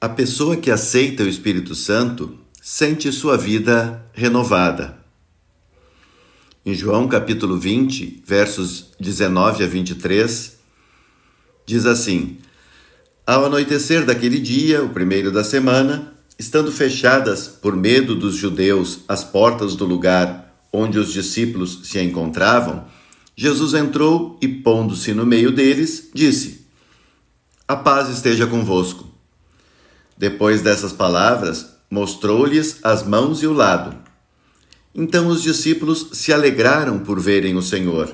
A pessoa que aceita o Espírito Santo sente sua vida renovada. Em João capítulo 20, versos 19 a 23, diz assim: Ao anoitecer daquele dia, o primeiro da semana, estando fechadas por medo dos judeus as portas do lugar onde os discípulos se encontravam, Jesus entrou e, pondo-se no meio deles, disse: A paz esteja convosco. Depois dessas palavras, mostrou-lhes as mãos e o lado. Então os discípulos se alegraram por verem o Senhor.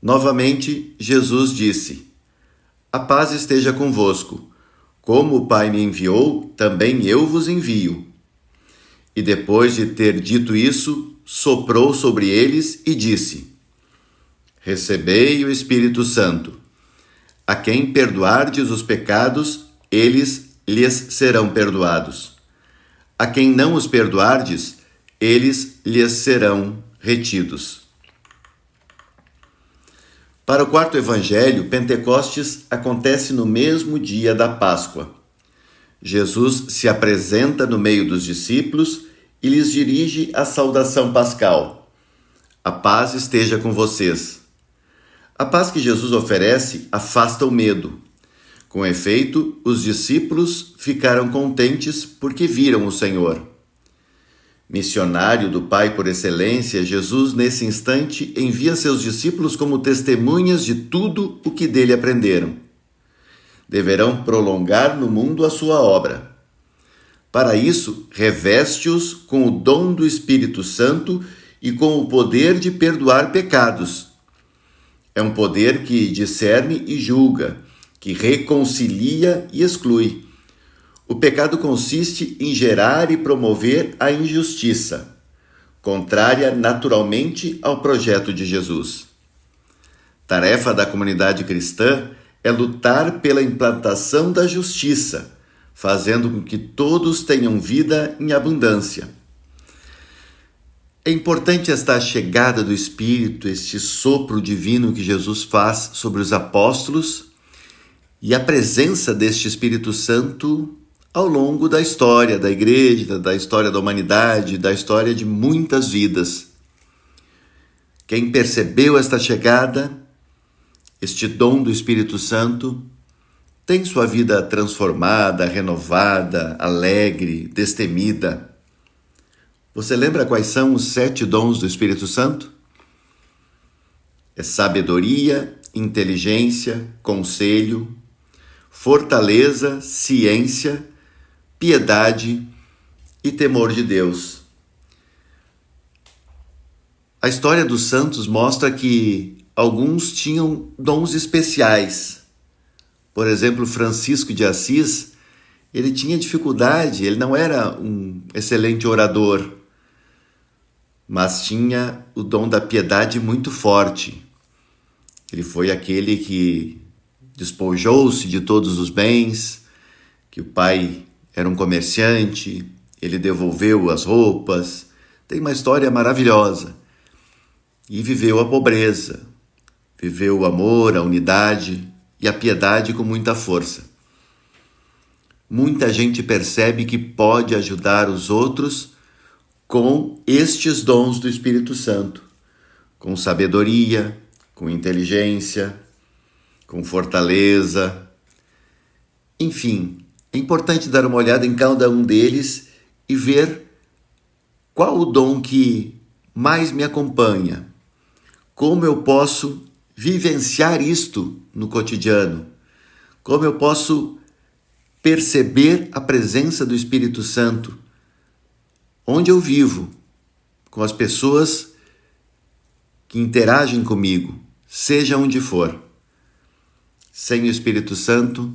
Novamente, Jesus disse: A paz esteja convosco. Como o Pai me enviou, também eu vos envio. E depois de ter dito isso, soprou sobre eles e disse: Recebei o Espírito Santo. A quem perdoardes os pecados, eles lhes serão perdoados. A quem não os perdoardes, eles lhes serão retidos. Para o quarto evangelho, Pentecostes acontece no mesmo dia da Páscoa. Jesus se apresenta no meio dos discípulos e lhes dirige a saudação pascal. A paz esteja com vocês. A paz que Jesus oferece afasta o medo. Com efeito, os discípulos ficaram contentes porque viram o Senhor. Missionário do Pai por excelência, Jesus, nesse instante, envia seus discípulos como testemunhas de tudo o que dele aprenderam. Deverão prolongar no mundo a sua obra. Para isso, reveste-os com o dom do Espírito Santo e com o poder de perdoar pecados. É um poder que discerne e julga, que reconcilia e exclui. O pecado consiste em gerar e promover a injustiça, contrária naturalmente ao projeto de Jesus. Tarefa da comunidade cristã é lutar pela implantação da justiça, fazendo com que todos tenham vida em abundância. É importante esta chegada do Espírito, este sopro divino que Jesus faz sobre os apóstolos e a presença deste Espírito Santo ao longo da história da igreja, da história da humanidade, da história de muitas vidas. Quem percebeu esta chegada, este dom do Espírito Santo, tem sua vida transformada, renovada, alegre, destemida. Você lembra quais são os 7 dons do Espírito Santo? É sabedoria, inteligência, conselho, fortaleza, ciência, piedade e temor de Deus. A história dos santos mostra que alguns tinham dons especiais. Por exemplo, Francisco de Assis, ele tinha dificuldade, ele não era um excelente orador, mas tinha o dom da piedade muito forte. Ele foi aquele que despojou-se de todos os bens, que o pai era um comerciante, ele devolveu as roupas. Tem uma história maravilhosa. E viveu a pobreza, viveu o amor, a unidade e a piedade com muita força. Muita gente percebe que pode ajudar os outros com estes dons do Espírito Santo, com sabedoria, com inteligência, com fortaleza. Enfim, é importante dar uma olhada em cada um deles e ver qual o dom que mais me acompanha, como eu posso vivenciar isto no cotidiano, como eu posso perceber a presença do Espírito Santo onde eu vivo, com as pessoas que interagem comigo, seja onde for. Sem o Espírito Santo,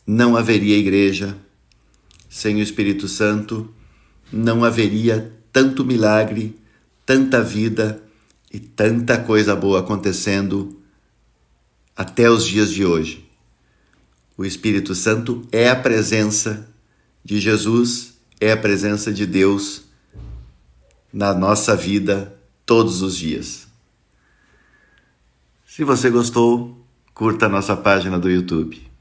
não haveria igreja. Sem o Espírito Santo, não haveria tanto milagre, tanta vida e tanta coisa boa acontecendo até os dias de hoje. O Espírito Santo é a presença de Jesus, é a presença de Deus na nossa vida todos os dias. Se você gostou, curta a nossa página do YouTube.